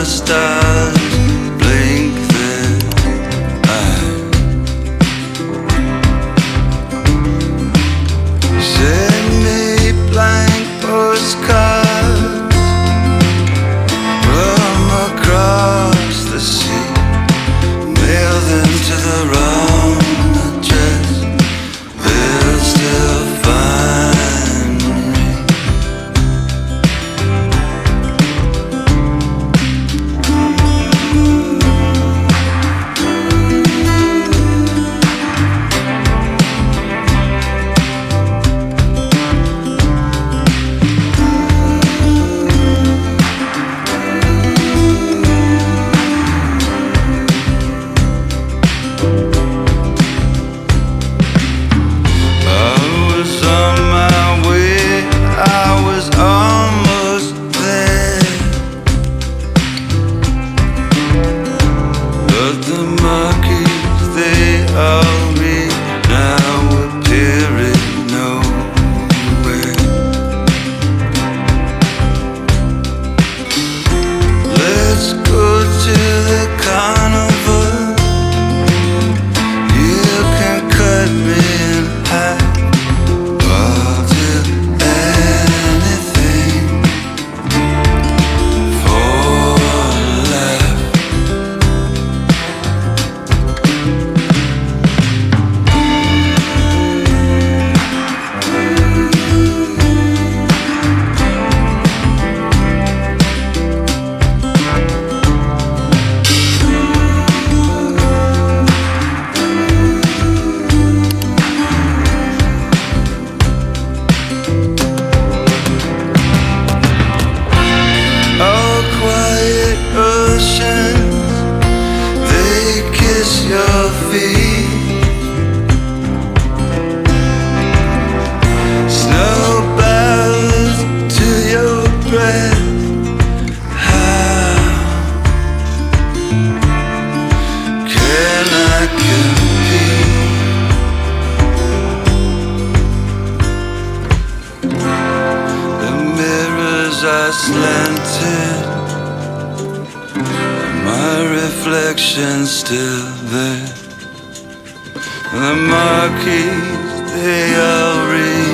stars blink their eyes. Send me blank postcards from across the sea. Mail them to the wrong address. They'll still find me. The monkeys, they all read now appearing nowhere. Let's go to the carnival. You can cut me in half. I'll do anything for a laugh. Oh, quiet oceans, they kiss your feet. Snow bows to your breath. How can I compete? The mirrors are slanted, my reflection's still there. The marquees, they all read